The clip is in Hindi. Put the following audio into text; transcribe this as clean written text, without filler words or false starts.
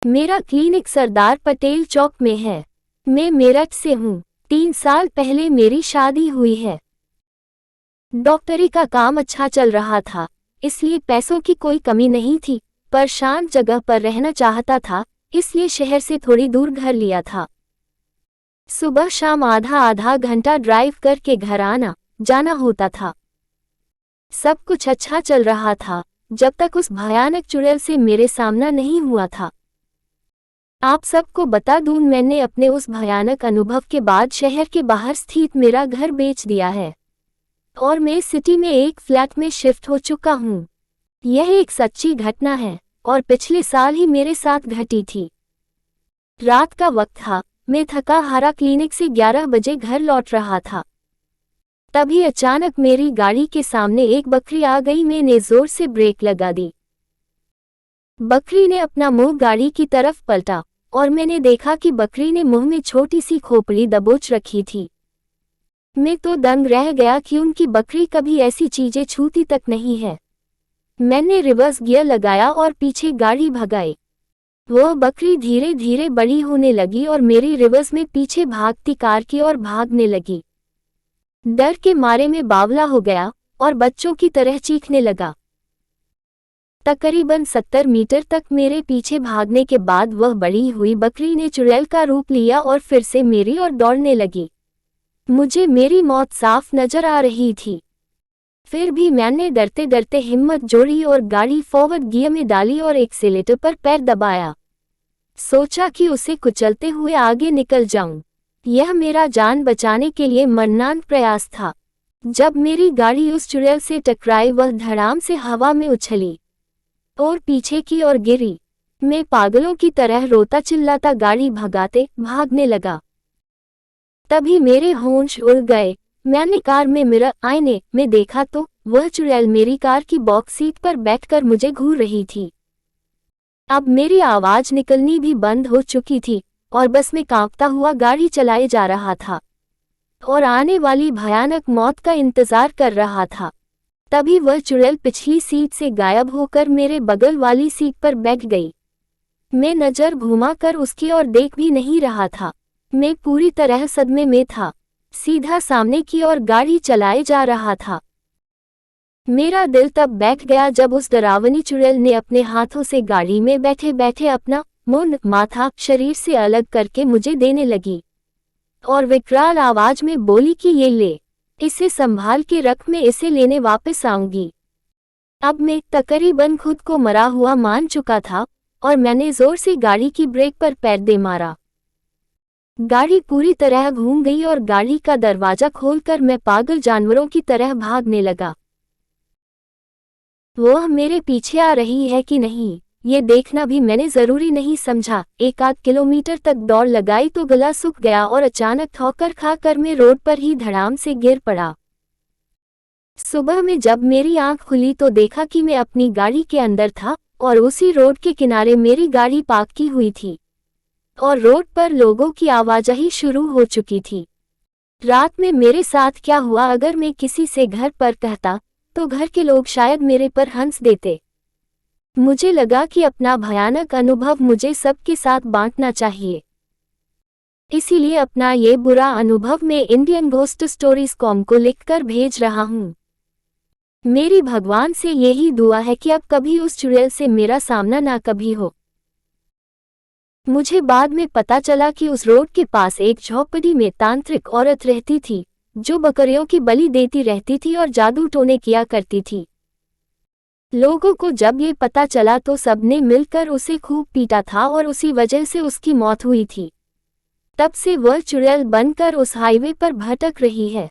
मेरा क्लिनिक सरदार पटेल चौक में है। मैं मेरठ से हूँ। 3 साल पहले मेरी शादी हुई है। डॉक्टरी का काम अच्छा चल रहा था, इसलिए पैसों की कोई कमी नहीं थी, पर शांत जगह पर रहना चाहता था, इसलिए शहर से थोड़ी दूर घर लिया था। सुबह शाम आधा आधा घंटा ड्राइव करके घर आना जाना होता था। सब कुछ अच्छा चल रहा था, जब तक उस भयानक चुड़ैल से मेरे सामना नहीं हुआ था। आप सबको बता दूं, मैंने अपने उस भयानक अनुभव के बाद शहर के बाहर स्थित मेरा घर बेच दिया है और मैं सिटी में एक फ्लैट में शिफ्ट हो चुका हूँ। यह एक सच्ची घटना है और पिछले साल ही मेरे साथ घटी थी। रात का वक्त था, मैं थका हारा क्लिनिक से 11 बजे घर लौट रहा था। तभी अचानक मेरी गाड़ी के सामने एक बकरी आ गई। मैंने जोर से ब्रेक लगा दी। बकरी ने अपना मुंह गाड़ी की तरफ पलटा और मैंने देखा कि बकरी ने मुंह में छोटी सी खोपड़ी दबोच रखी थी। मैं तो दंग रह गया कि उनकी बकरी कभी ऐसी चीजें छूती तक नहीं है। मैंने रिवर्स गियर लगाया और पीछे गाड़ी भगाई। वह बकरी धीरे धीरे बड़ी होने लगी और मेरी रिवर्स में पीछे भागती कार की ओर भागने लगी। डर के मारे में बावला हो गया और बच्चों की तरह चीखने लगा। तकरीबन 70 मीटर तक मेरे पीछे भागने के बाद वह बड़ी हुई बकरी ने चुड़ैल का रूप लिया और फिर से मेरी ओर दौड़ने लगी। मुझे मेरी मौत साफ नजर आ रही थी। फिर भी मैंने डरते डरते हिम्मत जोड़ी और गाड़ी फॉरवर्ड गियर में डाली और एक्सीलेटर पर पैर दबाया। सोचा कि उसे कुचलते हुए आगे निकल जाऊं। यह मेरा जान बचाने के लिए मरनांत प्रयास था। जब मेरी गाड़ी उस चुड़ैल से टकराई, वह धड़ाम से हवा में उछली और पीछे की ओर गिरी। मैं पागलों की तरह रोता चिल्लाता गाड़ी भगाते भागने लगा। तभी मेरे होश उड़ गए। मैंने कार में मिरर आईने में देखा तो वह चुड़ैल मेरी कार की बॉक्स सीट पर बैठकर मुझे घूर रही थी। अब मेरी आवाज निकलनी भी बंद हो चुकी थी और बस में कांपता हुआ गाड़ी चलाए जा रहा था और आने वाली भयानक मौत का इंतजार कर रहा था। तभी वह चुड़ैल पिछली सीट से गायब होकर मेरे बगल वाली सीट पर बैठ गई। मैं नजर घुमाकर उसकी ओर देख भी नहीं रहा था। मैं पूरी तरह सदमे में था, सीधा सामने की ओर गाड़ी चलाए जा रहा था। मेरा दिल तब बैठ गया जब उस डरावनी चुड़ैल ने अपने हाथों से गाड़ी में बैठे बैठे अपना मुंह माथा शरीर से अलग करके मुझे देने लगी और विकराल आवाज में बोली कि ये ले, इसे संभाल के रख, मैं इसे लेने वापस आऊंगी। अब मैं तकरीबन खुद को मरा हुआ मान चुका था और मैंने जोर से गाड़ी की ब्रेक पर पैर दे मारा। गाड़ी पूरी तरह घूम गई और गाड़ी का दरवाजा खोलकर मैं पागल जानवरों की तरह भागने लगा। वह मेरे पीछे आ रही है कि नहीं, ये देखना भी मैंने जरूरी नहीं समझा। 1 आध किलोमीटर तक दौड़ लगाई तो गला सूख गया और अचानक ठोकर खाकर मैं रोड पर ही धड़ाम से गिर पड़ा। सुबह में जब मेरी आंख खुली तो देखा कि मैं अपनी गाड़ी के अंदर था और उसी रोड के किनारे मेरी गाड़ी पार्क की हुई थी और रोड पर लोगों की आवाजाही शुरू हो चुकी थी। रात में मेरे साथ क्या हुआ अगर मैं किसी से घर पर कहता तो घर के लोग शायद मेरे पर हंस देते। मुझे लगा कि अपना भयानक अनुभव मुझे सबके साथ बांटना चाहिए, इसीलिए अपना ये बुरा अनुभव मैं इंडियन घोस्ट स्टोरीज कॉम को लिखकर भेज रहा हूँ। मेरी भगवान से यही दुआ है कि अब कभी उस चुड़ैल से मेरा सामना ना कभी हो। मुझे बाद में पता चला कि उस रोड के पास एक झोपड़ी में तांत्रिक औरत रहती थी जो बकरियों की बलि देती रहती थी और जादू टोने किया करती थी। लोगों को जब ये पता चला तो सबने मिलकर उसे खूब पीटा था और उसी वजह से उसकी मौत हुई थी। तब से वह चुड़ैल बनकर उस हाईवे पर भटक रही है।